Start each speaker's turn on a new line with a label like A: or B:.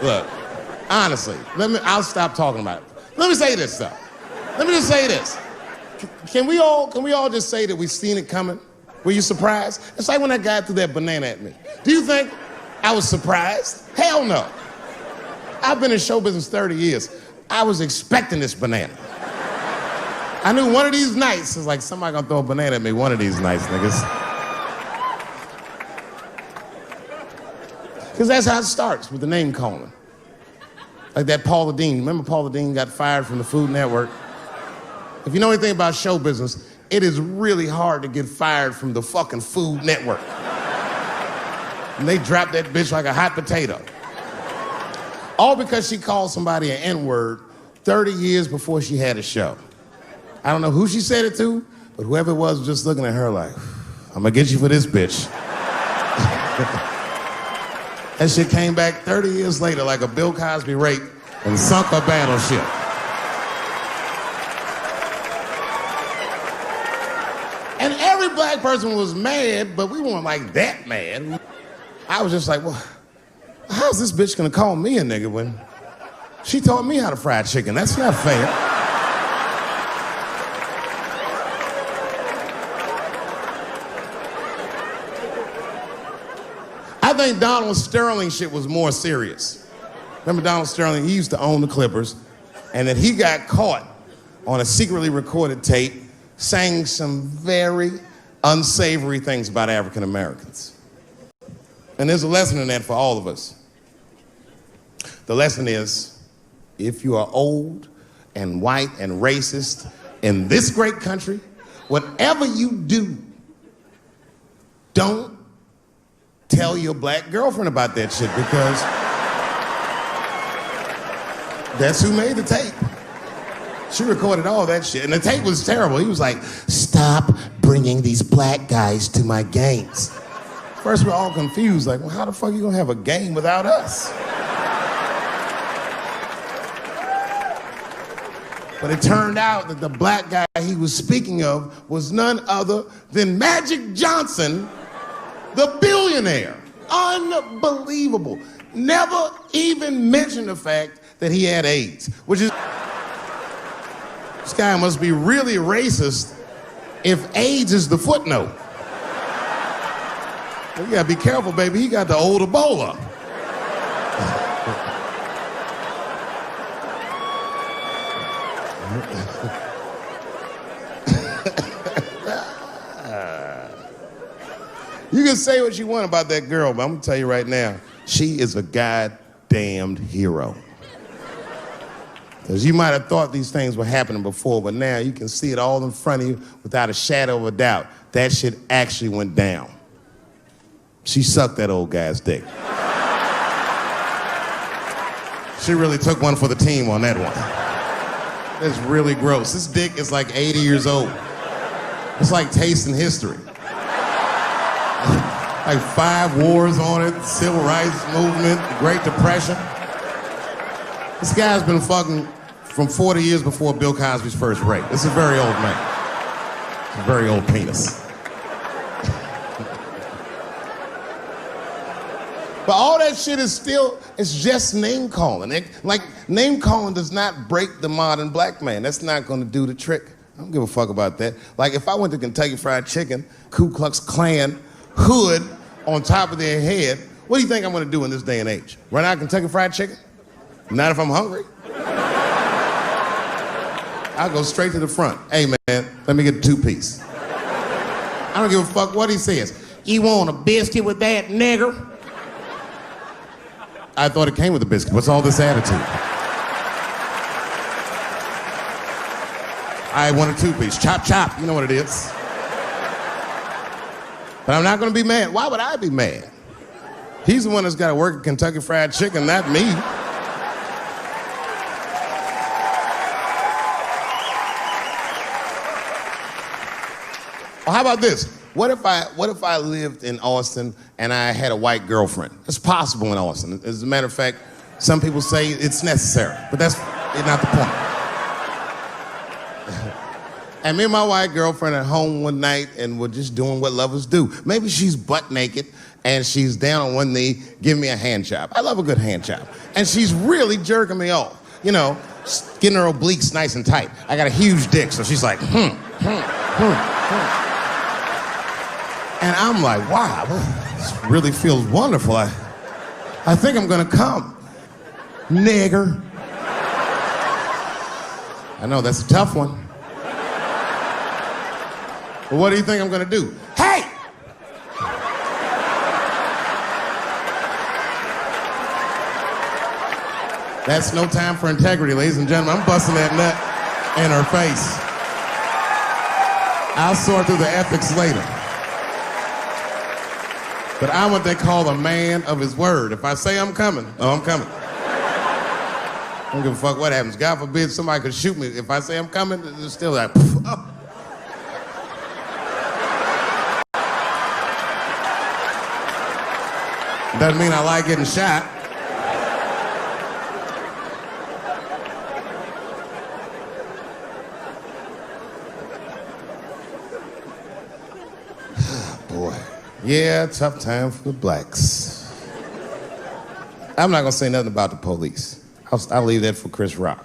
A: Look, honestly, I'll stop talking about it. Let me say this, though. Let me just say this. Can we all just say that we've seen it coming? Were you surprised? It's like when that guy threw that banana at me. Do you think I was surprised? Hell no. I've been in show business 30 years. I was expecting this banana. I knew one of these nights, it's like somebody gonna throw a banana at me one of these nights, niggas. Because that's how it starts, with the name calling. Like that Paula Deen. Remember Paula Deen got fired from the Food Network? If you know anything about show business, it is really hard to get fired from the fucking Food Network. And they dropped that bitch like a hot potato. All because she called somebody an N-word 30 years before she had a show. I don't know who she said it to, but whoever it was just looking at her like, I'm gonna get you for this bitch. That shit came back 30 years later like a Bill Cosby rape and sunk a battleship. And every black person was mad, but we weren't like that mad. I was just like, well, how's this bitch gonna call me a nigga when she taught me how to fry chicken? That's not fair. I think Donald Sterling shit was more serious. Remember Donald Sterling? He used to own the Clippers, and then he got caught on a secretly recorded tape saying some very unsavory things about African Americans. And there's a lesson in that for all of us. The lesson is, if you are old and white and racist in this great country, whatever you do, don't tell your black girlfriend about that shit, because that's who made the tape. She recorded all that shit, and the tape was terrible. He was like, stop bringing these black guys to my games. First, we're all confused, like, well, how the fuck are you gonna have a game without us? But it turned out that the black guy he was speaking of was none other than Magic Johnson, the billionaire. Unbelievable. Never even mentioned the fact that he had AIDS, which is, this guy must be really racist if AIDS is the footnote. Well, you gotta be careful, baby. He got the old Ebola. You can say what you want about that girl, but I'm gonna tell you right now, she is a goddamned hero. Because you might have thought these things were happening before, but now you can see it all in front of you without a shadow of a doubt. That shit actually went down. She sucked that old guy's dick. She really took one for the team on that one. It's really gross. This dick is like 80 years old. It's like tasting history. Like 5 wars on it, Civil Rights Movement, the Great Depression. This guy's been fucking from 40 years before Bill Cosby's first rape. This is a very old man. It's a very old penis. But all that shit is still, it's just name calling. Like, name calling does not break the modern black man. That's not gonna do the trick. I don't give a fuck about that. Like, if I went to Kentucky Fried Chicken, Ku Klux Klan, hood on top of their head, what do you think I'm gonna do in this day and age? Run out of Kentucky Fried Chicken? Not if I'm hungry. I'll go straight to the front. Hey man, let me get a 2-piece. I don't give a fuck what he says. You want a biscuit with that, nigger? I thought it came with a biscuit. What's all this attitude? I want a 2-piece. Chop, chop. You know what it is. But I'm not gonna be mad. Why would I be mad? He's the one that's gotta work at Kentucky Fried Chicken, not me. Well, how about this? What if I lived in Austin and I had a white girlfriend? It's possible in Austin. As a matter of fact, some people say it's necessary, but that's not the point. And me and my white girlfriend at home one night, and we're just doing what lovers do. Maybe she's butt naked, and she's down on one knee, giving me a hand job. I love a good hand job. And she's really jerking me off. You know, getting her obliques nice and tight. I got a huge dick, so she's like, And I'm like, wow, this really feels wonderful. I think I'm gonna come. Nigger. I know, that's a tough one. But what do you think I'm gonna do? Hey! That's no time for integrity, ladies and gentlemen. I'm busting that nut in her face. I'll sort through the ethics later. But I'm what they call a man of his word. If I say I'm coming, oh, I'm coming. I don't give a fuck what happens. God forbid somebody could shoot me. If I say I'm coming, it's still like, oh. Doesn't mean I like getting shot. Boy. Yeah, tough time for the blacks. I'm not gonna say nothing about the police. I'll leave that for Chris Rock.